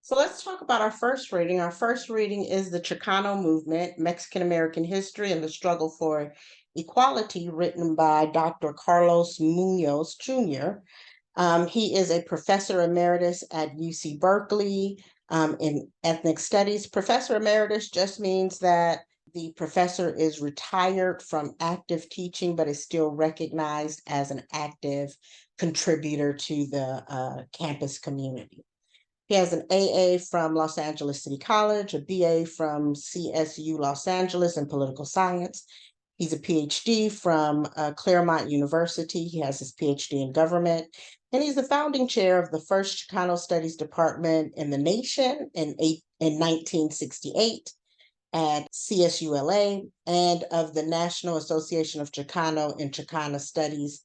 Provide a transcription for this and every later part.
So let's talk about our first reading. Our first reading is The Chicano Movement, Mexican American History and the Struggle for Equality, written by Dr. Carlos Munoz Jr. He is a professor emeritus at UC Berkeley in ethnic studies. Professor emeritus just means that the professor is retired from active teaching, but is still recognized as an active contributor to the campus community. He has an AA from Los Angeles City College, a BA from CSU Los Angeles in political science. He's a PhD from Claremont University. He has his PhD in government. And he's the founding chair of the first Chicano Studies Department in the nation in 1968 at CSULA, and of the National Association of Chicano and Chicana Studies,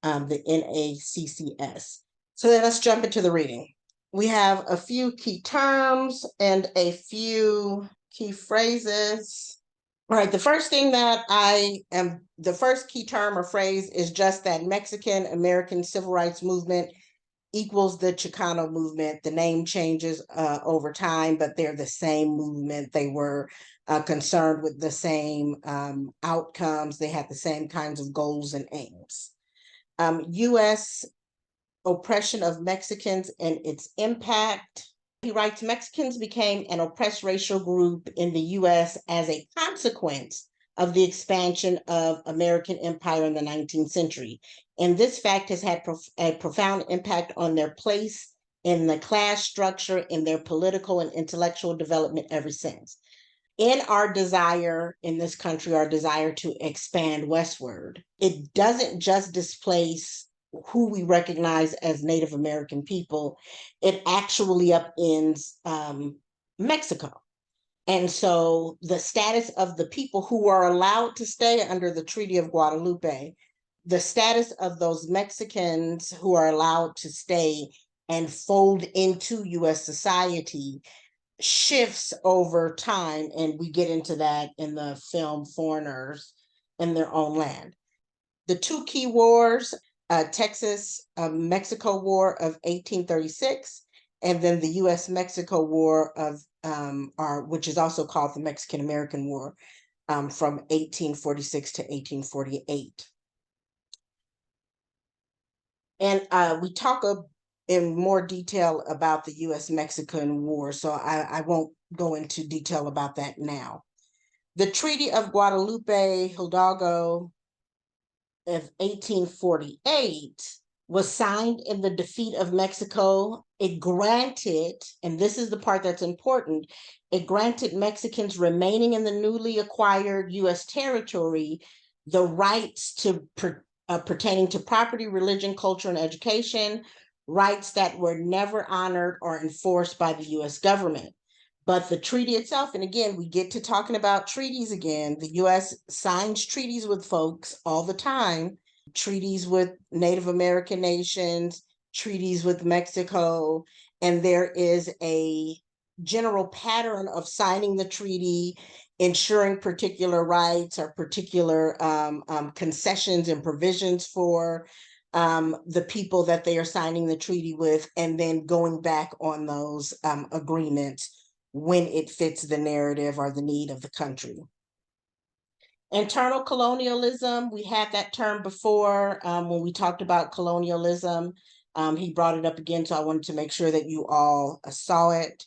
the NACCS. So then let's jump into the reading. We have a few key terms and a few key phrases. All right, the first key term or phrase is just that Mexican American civil rights movement equals the Chicano movement. The name changes over time, but they're the same movement. They were concerned with the same outcomes. They had the same kinds of goals and aims. U.S. oppression of Mexicans and its impact. He writes, Mexicans became an oppressed racial group in the U.S. as a consequence of the expansion of American empire in the 19th century. And this fact has had a profound impact on their place in the class structure, in their political and intellectual development ever since. In our desire in this country, our desire to expand westward, it doesn't just displace who we recognize as Native American people, it actually upends Mexico. And so the status of the people who are allowed to stay under the Treaty of Guadalupe, the status of those Mexicans who are allowed to stay and fold into US society shifts over time. And we get into that in the film Foreigners in Their Own Land. The two key wars, Texas-Mexico War of 1836, and then the U.S.-Mexico War of, which is also called the Mexican-American War, from 1846 to 1848. And we talk in more detail about the U.S.-Mexican War, so I won't go into detail about that now. The Treaty of Guadalupe Hidalgo of 1848 was signed in the defeat of Mexico. It granted, and this is the part that's important, it granted Mexicans remaining in the newly acquired U.S. territory the rights to pertaining to property, religion, culture, and education, rights that were never honored or enforced by the U.S. government. But the treaty itself, and again, we get to talking about treaties again. The U.S. signs treaties with folks all the time, treaties with Native American nations, treaties with Mexico, and there is a general pattern of signing the treaty, ensuring particular rights or particular concessions and provisions for the people that they are signing the treaty with, and then going back on those agreements when it fits the narrative or the need of the country. Internal colonialism, we had that term before when we talked about colonialism. He brought it up again, so I wanted to make sure that you all saw it.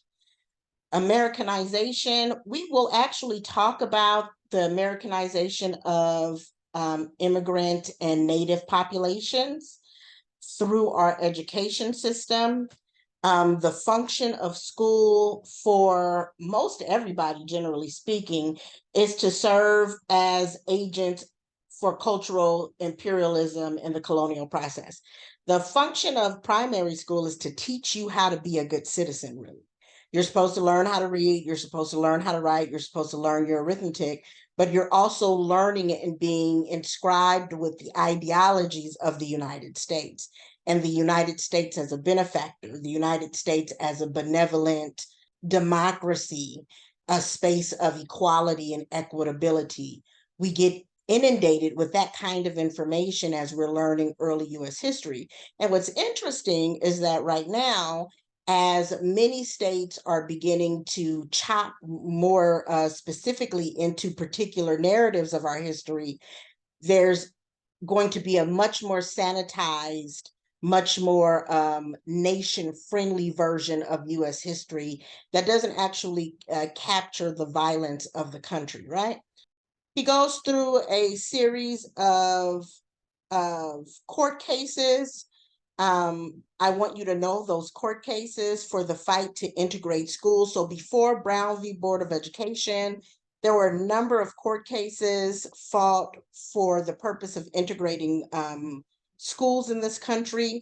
Americanization, we will actually talk about the Americanization of immigrant and Native populations through our education system. The function of school for most everybody, generally speaking, is to serve as agents for cultural imperialism in the colonial process. The function of primary school is to teach you how to be a good citizen, really. You're supposed to learn how to read, you're supposed to learn how to write, you're supposed to learn your arithmetic, but you're also learning and being inscribed with the ideologies of the United States. And the United States as a benefactor, the United States as a benevolent democracy, a space of equality and equitability. We get inundated with that kind of information as we're learning early US history. And what's interesting is that right now, as many states are beginning to chop more specifically into particular narratives of our history, there's going to be a much more sanitized, much more nation-friendly version of US history that doesn't actually capture the violence of the country, right? He goes through a series of court cases. I want you to know those court cases for the fight to integrate schools. So before Brown v. Board of Education, there were a number of court cases fought for the purpose of integrating schools in this country.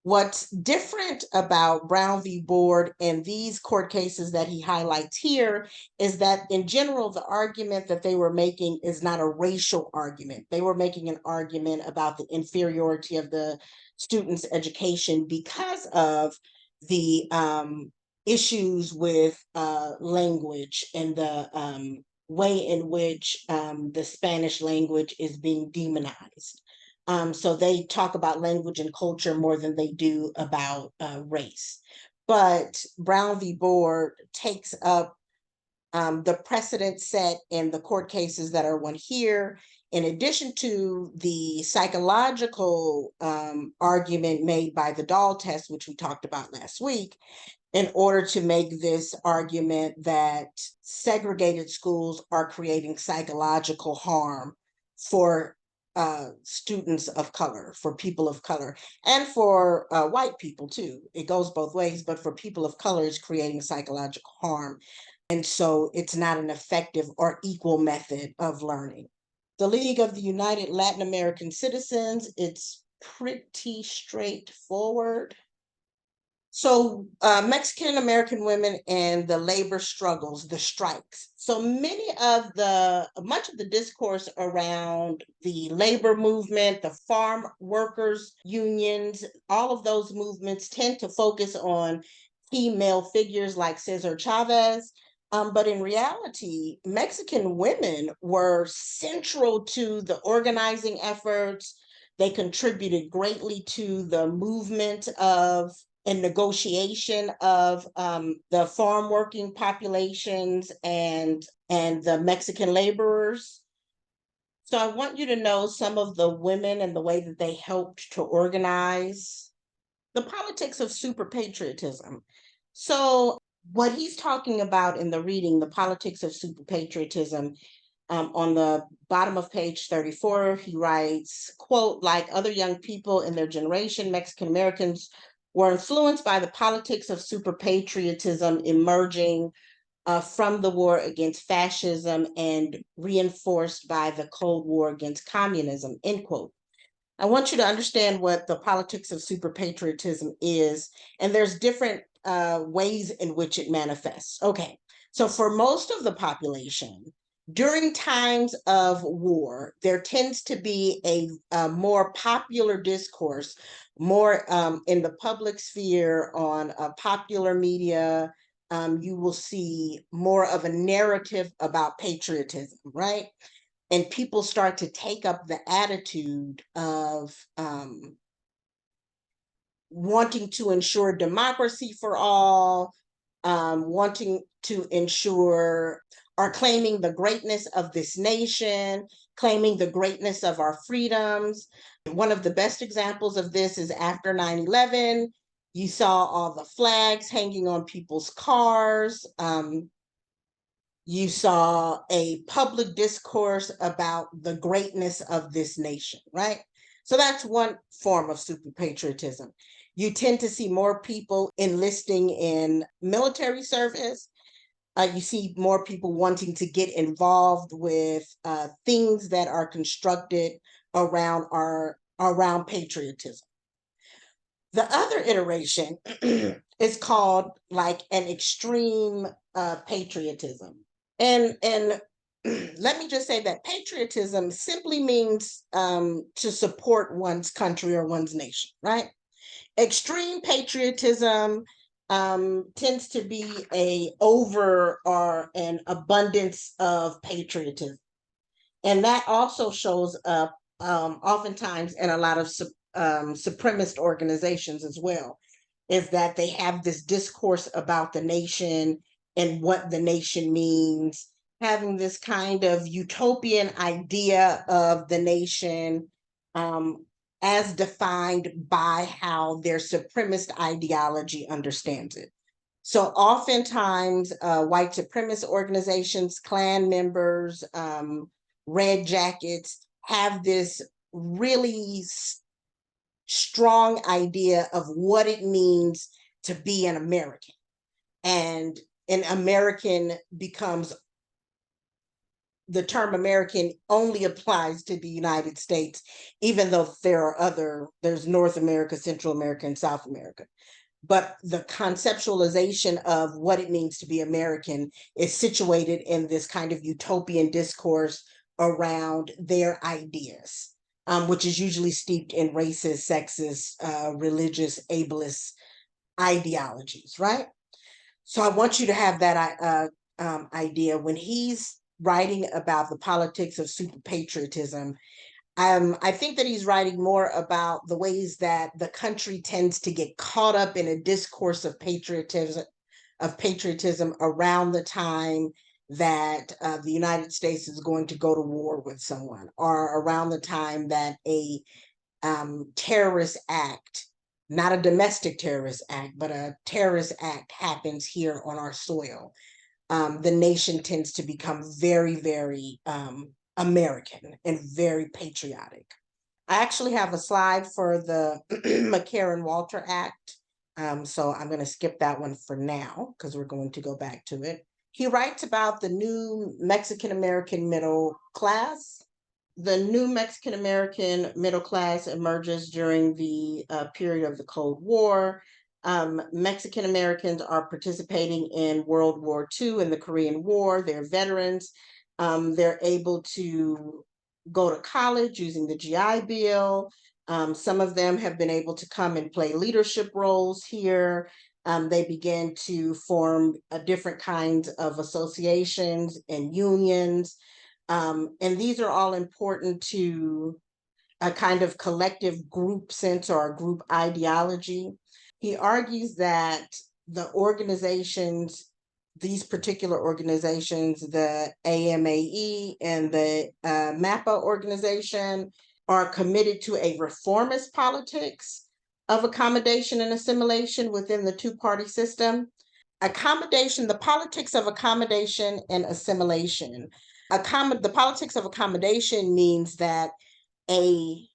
What's different about Brown v. Board and these court cases that he highlights here is that in general, the argument that they were making is not a racial argument. They were making an argument about the inferiority of the students' education because of the issues with language and the way in which the Spanish language is being demonized. So they talk about language and culture more than they do about race. But Brown v. Board takes up the precedent set in the court cases that are one here, in addition to the psychological argument made by the doll test, which we talked about last week, in order to make this argument that segregated schools are creating psychological harm for students of color, for people of color, and for white people too. It goes both ways, but for people of color, it's creating psychological harm. And so it's not an effective or equal method of learning. The League of the United Latin American Citizens, it's pretty straightforward. So Mexican American women and the labor struggles, the strikes. So much of the discourse around the labor movement, the farm workers unions, all of those movements tend to focus on key male figures like Cesar Chavez. But in reality, Mexican women were central to the organizing efforts. They contributed greatly to the movement of and negotiation of the farm working populations and the Mexican laborers. So I want you to know some of the women and the way that they helped to organize the politics of super-patriotism. So what he's talking about in the reading, the politics of super-patriotism, on the bottom of page 34, he writes, quote, like other young people in their generation, Mexican Americans were influenced by the politics of super-patriotism emerging from the war against fascism and reinforced by the Cold War against communism, end quote. I want you to understand what the politics of super-patriotism is, and there's different ways in which it manifests. Okay, so for most of the population, during times of war, there tends to be a more popular discourse, more in the public sphere, on popular media. You will see more of a narrative about patriotism, right? And people start to take up the attitude of wanting to ensure democracy for all, wanting to ensure or claiming the greatness of this nation, claiming the greatness of our freedoms. One of the best examples of this is after 9/11. You saw all the flags hanging on people's cars. You saw a public discourse about the greatness of this nation, right? So that's one form of super patriotism. You tend to see more people enlisting in military service. You see more people wanting to get involved with things that are constructed around patriotism. The other iteration is called like an extreme patriotism. And let me just say that patriotism simply means to support one's country or one's nation, right? Extreme patriotism tends to be a over or an abundance of patriotism. And that also shows up oftentimes in a lot of supremacist organizations as well. is that they have this discourse about the nation and what the nation means, having this kind of utopian idea of the nation, as defined by how their supremacist ideology understands it. So oftentimes, white supremacist organizations, Klan members, Red Jackets have this really strong idea of what it means to be an American. And an American becomes, the term American only applies to the United States, even though there's North America, Central America, and South America. But the conceptualization of what it means to be American is situated in this kind of utopian discourse around their ideas, which is usually steeped in racist, sexist, religious, ableist ideologies, right? So I want you to have that idea when he's writing about the politics of super-patriotism. I think that he's writing more about the ways that the country tends to get caught up in a discourse of patriotism around the time that the United States is going to go to war with someone, or around the time that a terrorist act, not a domestic terrorist act, but a terrorist act happens here on our soil. The nation tends to become very, very American and very patriotic. I actually have a slide for the McCarran-Walter Act. So I'm going to skip that one for now because we're going to go back to it. He writes about the new Mexican-American middle class. The new Mexican-American middle class emerges during the period of the Cold War. Mexican Americans are participating in World War II and the Korean War. They're veterans. They're able to go to college using the GI Bill. Some of them have been able to come and play leadership roles here. They begin to form different kinds of associations and unions. And these are all important to a kind of collective group sense or a group ideology. He argues that the organizations, these particular organizations, the AMAE and the MAPA organization, are committed to a reformist politics of accommodation and assimilation within the two-party system. Accommodation, the politics of accommodation and assimilation. The politics of accommodation means that a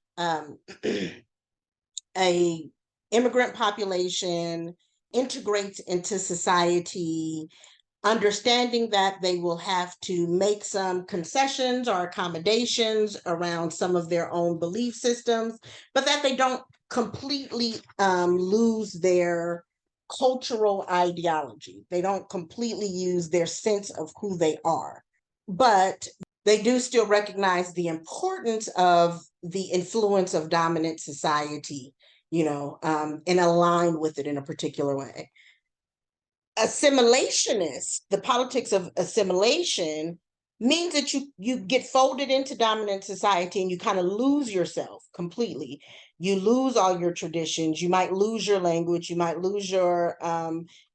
a immigrant population integrates into society, understanding that they will have to make some concessions or accommodations around some of their own belief systems, but that they don't completely lose their cultural ideology. They don't completely use their sense of who they are, but they do still recognize the importance of the influence of dominant society, and align with it in a particular way. Assimilationist, the politics of assimilation, means that you get folded into dominant society and you kind of lose yourself completely. You lose all your traditions. You might lose your language. You might lose your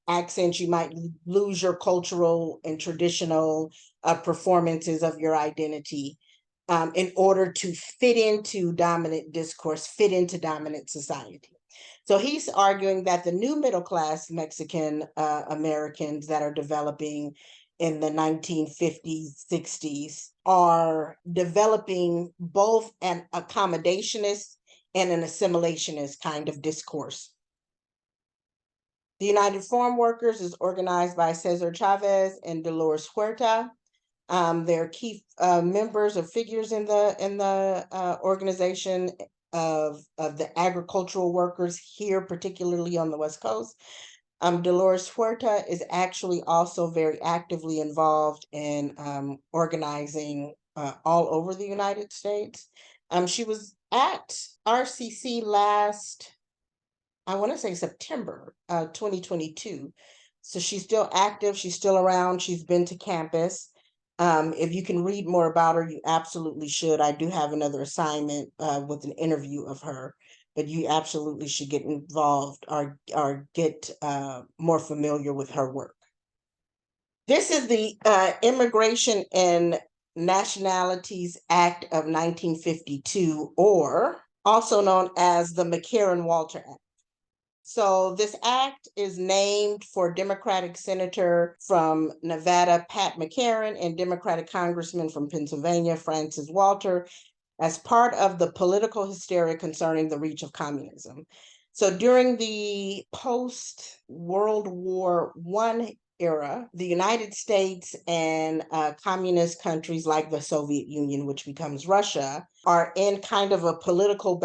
accents. You might lose your cultural and traditional performances of your identity in order to fit into dominant discourse, fit into dominant society. So he's arguing that the new middle class Mexican Americans that are developing in the 1950s, 60s are developing both an accommodationist and an assimilationist kind of discourse. The United Farm Workers is organized by Cesar Chavez and Dolores Huerta. They're key members or figures in the organization of the agricultural workers here, particularly on the West Coast. Dolores Huerta is actually also very actively involved in organizing all over the United States. She was at RCC last, I want to say September 2022. So she's still active, she's still around, she's been to campus. If you can read more about her, you absolutely should. I do have another assignment with an interview of her but you absolutely should get involved or get more familiar with her work. This is the Immigration and Nationalities Act of 1952, or also known as the McCarran-Walter Act. So this act is named for Democratic Senator from Nevada, Pat McCarran, and Democratic Congressman from Pennsylvania, Francis Walter, as part of the political hysteria concerning the reach of communism. So during the post-World War I era, the United States and communist countries like the Soviet Union, which becomes Russia, are in kind of a political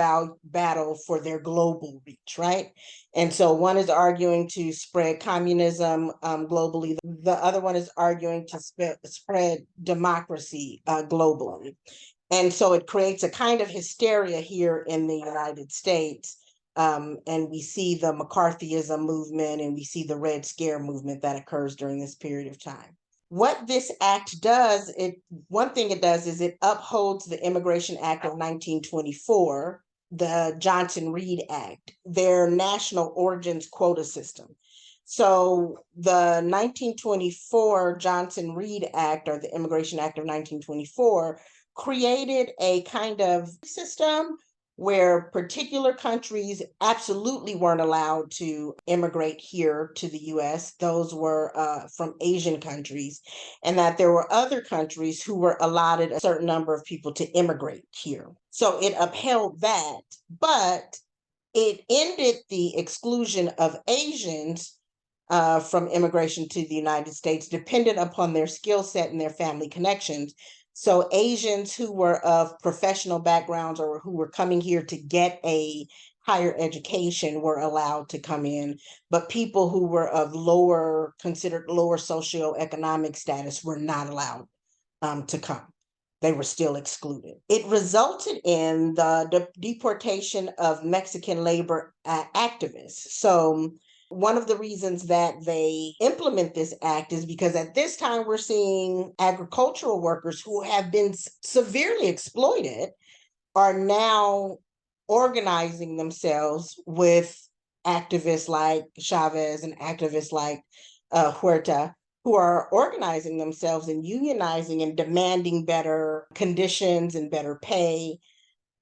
battle for their global reach, right? And so one is arguing to spread communism globally. The other one is arguing to spread democracy globally. And so it creates a kind of hysteria here in the United States. And we see the McCarthyism movement and we see the Red Scare movement that occurs during this period of time. What this act does, one thing it does is it upholds the Immigration Act of 1924, the Johnson-Reed Act, their national origins quota system. So the 1924 Johnson-Reed Act, or the Immigration Act of 1924, created a kind of system where particular countries absolutely weren't allowed to immigrate here to the US. Those were from Asian countries, and that there were other countries who were allotted a certain number of people to immigrate here. So it upheld that, but it ended the exclusion of Asians from immigration to the United States, dependent upon their skill set and their family connections. So Asians who were of professional backgrounds or who were coming here to get a higher education were allowed to come in, but people who were of considered lower socioeconomic status were not allowed to come. They were still excluded. It resulted in the deportation of Mexican labor activists. So one of the reasons that they implement this act is because at this time we're seeing agricultural workers who have been severely exploited are now organizing themselves with activists like Chavez and activists like Huerta, who are organizing themselves and unionizing and demanding better conditions and better pay.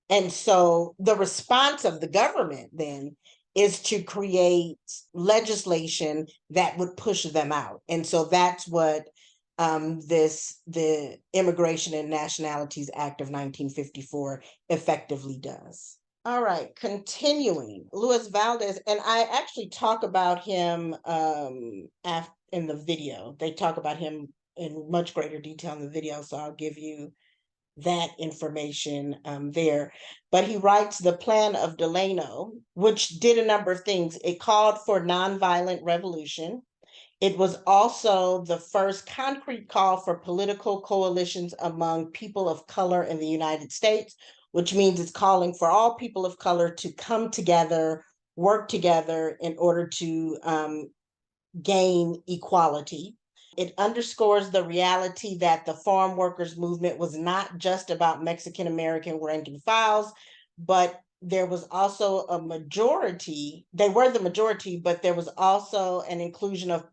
And so the response of the government then is to create legislation that would push them out. And so that's what the Immigration and Nationalities Act of 1954 effectively does. All right, continuing. Luis Valdez, and I actually talk about him in the video. They talk about him in much greater detail in the video, so I'll give you that information there. But he writes the Plan of Delano, which did a number of things. It called for nonviolent revolution. It was also the first concrete call for political coalitions among people of color in the United States, which means it's calling for all people of color to come together, work together in order to gain equality. It underscores the reality that the farm workers movement was not just about Mexican American rank and files, but there was also a majority. They were the majority, but there was also an inclusion of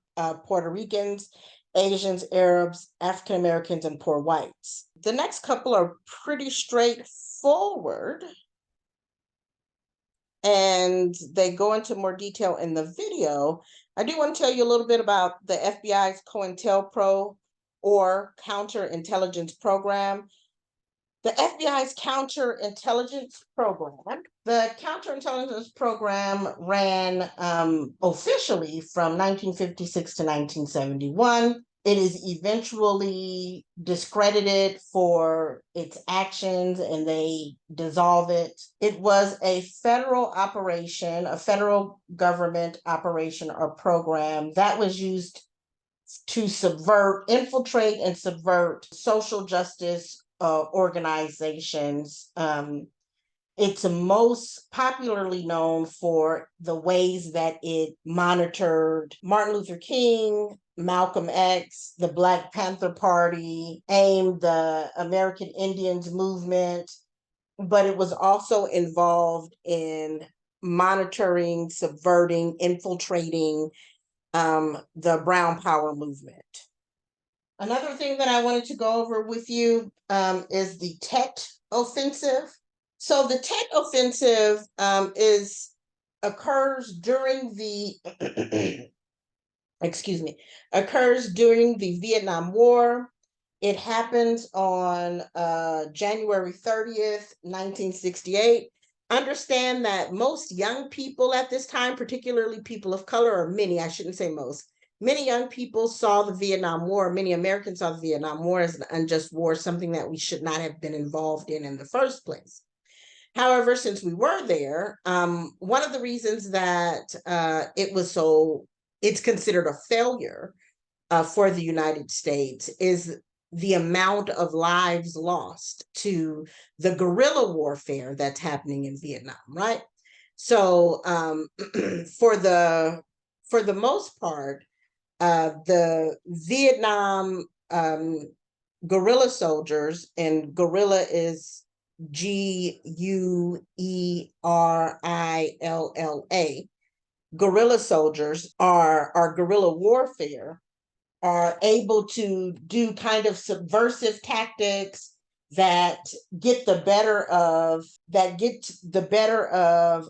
Puerto Ricans, Asians, Arabs, African Americans, and poor whites. The next couple are pretty straightforward, and they go into more detail in the video. I do want to tell you a little bit about the FBI's CoIntelPro, or counterintelligence program. The FBI's counterintelligence program, the counterintelligence program ran officially from 1956 to 1971. It is eventually discredited for its actions and they dissolve it. It was a federal operation, a federal government operation or program that was used to infiltrate and subvert social justice organizations. It's most popularly known for the ways that it monitored Martin Luther King, Malcolm X, the Black Panther Party, AIM, the American Indians movement, but it was also involved in monitoring, subverting, infiltrating the Brown Power movement. Another thing that I wanted to go over with you is the Tet Offensive. So the Tet Offensive occurs during the occurs during the Vietnam War. It happens on January 30th, 1968. Understand that most young people at this time, particularly people of color, or many, I shouldn't say most, many young people saw the Vietnam War, many Americans saw the Vietnam War as an unjust war, something that we should not have been involved in the first place. However, since we were there, one of the reasons that it's considered a failure for the United States is the amount of lives lost to the guerrilla warfare that's happening in Vietnam, right? So for the most part, the Vietnam guerrilla soldiers, and guerrilla is Guerrilla, guerrilla soldiers are guerrilla warfare, are able to do kind of subversive tactics that get the better of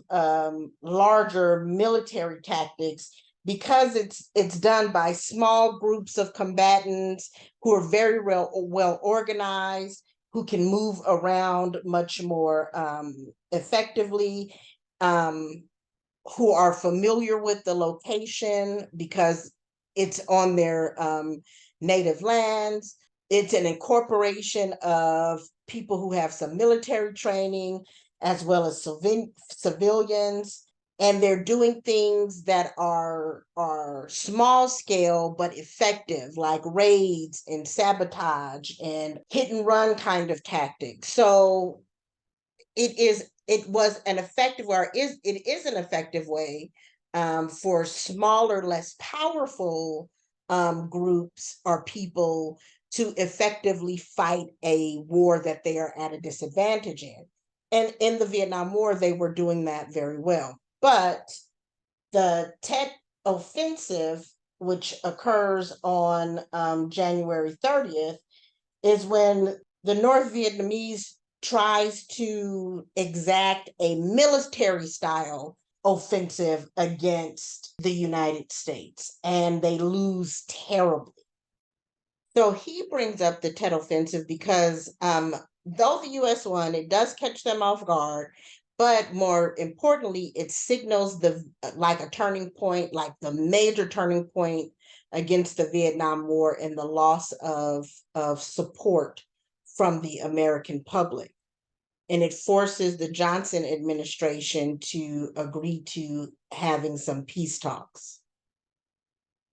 larger military tactics, because it's done by small groups of combatants who are very well organized, who can move around much more effectively, who are familiar with the location because it's on their native lands. It's an incorporation of people who have some military training as well as civilians, and they're doing things that are small scale but effective, like raids and sabotage and hit and run kind of tactics. So it was an effective, or it is an effective way for smaller, less powerful groups or people to effectively fight a war that they are at a disadvantage in. And in the Vietnam War, they were doing that very well. But the Tet Offensive, which occurs on January 30th, is when the North Vietnamese tries to exact a military style offensive against the United States, and they lose terribly. So he brings up the Tet Offensive because though the US won, it does catch them off guard, but more importantly, it signals like a turning point, like the major turning point against the Vietnam War and the loss of support from the American public. And it forces the Johnson administration to agree to having some peace talks.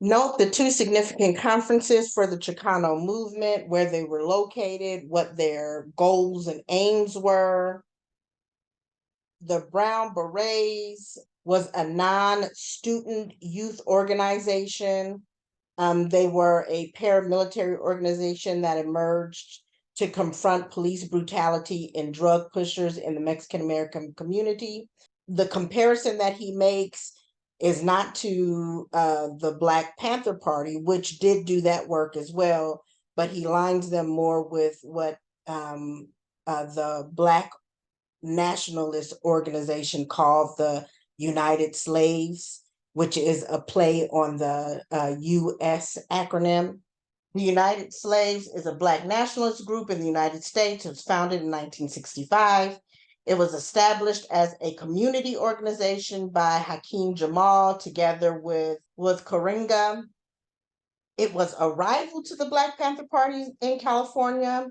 Note the two significant conferences for the Chicano movement, where they were located, what their goals and aims were. The Brown Berets was a non-student youth organization. They were a paramilitary organization that emerged to confront police brutality and drug pushers in the Mexican-American community. The comparison that he makes is not to the Black Panther Party, which did do that work as well, but he lines them more with what the Black nationalist organization called the United Slaves, which is a play on the US acronym. The United Slaves is a Black nationalist group in the United States. It was founded in 1965. It was established as a community organization by Hakeem Jamal together with Karenga. It was a rival to the Black Panther Party in California.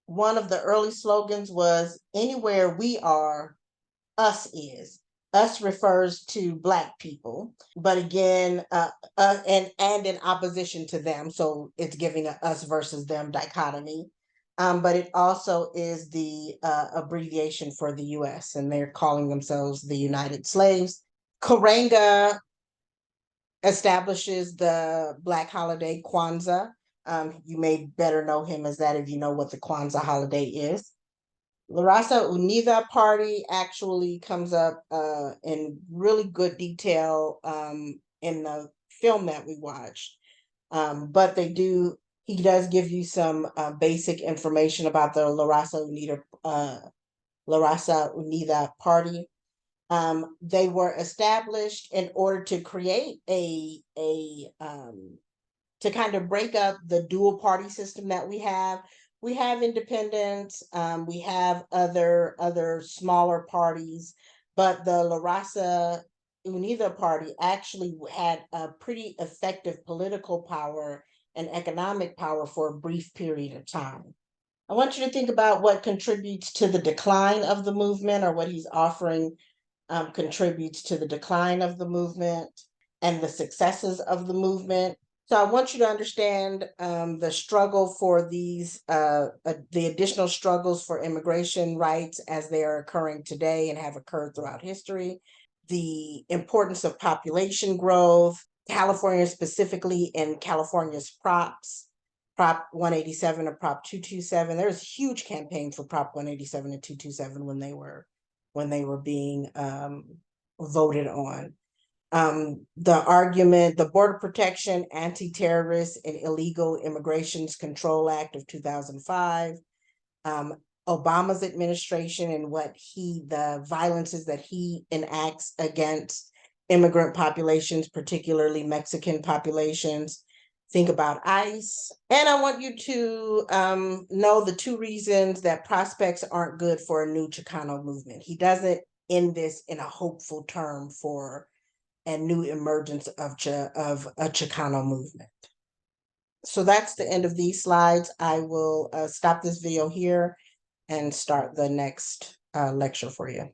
One of the early slogans was, "Anywhere we are, us is." Us refers to Black people, but again, and in opposition to them. So it's giving a us versus them dichotomy. But it also is the abbreviation for the US, and they're calling themselves the United Slaves. Karenga establishes the Black holiday Kwanzaa. You may better know him as that if you know what the Kwanzaa holiday is. La Raza Unida Party actually comes up in really good detail in the film that we watched. But he does give you some basic information about the La Raza Unida Party. They were established in order to create to kind of break up the dual party system that we have. We have independents, we have other smaller parties, but the La Raza Unida party actually had a pretty effective political power and economic power for a brief period of time. I want you to think about what contributes to the decline of the movement, or what he's offering contributes to the decline of the movement and the successes of the movement. So I want you to understand the struggle for the additional struggles for immigration rights as they are occurring today and have occurred throughout history, the importance of population growth, California specifically, and California's props, Prop 187 or Prop 227. There was a huge campaign for Prop 187 and 227 when they were being voted on. The argument, the Border Protection, Anti-Terrorist, and Illegal Immigrations Control Act of 2005, Obama's administration and the violences that he enacts against immigrant populations, particularly Mexican populations. Think about ICE. And I want you to know the two reasons that prospects aren't good for a new Chicano movement. He doesn't end this in a hopeful term for a new emergence of a Chicano movement. So that's the end of these slides. I will stop this video here and start the next lecture for you.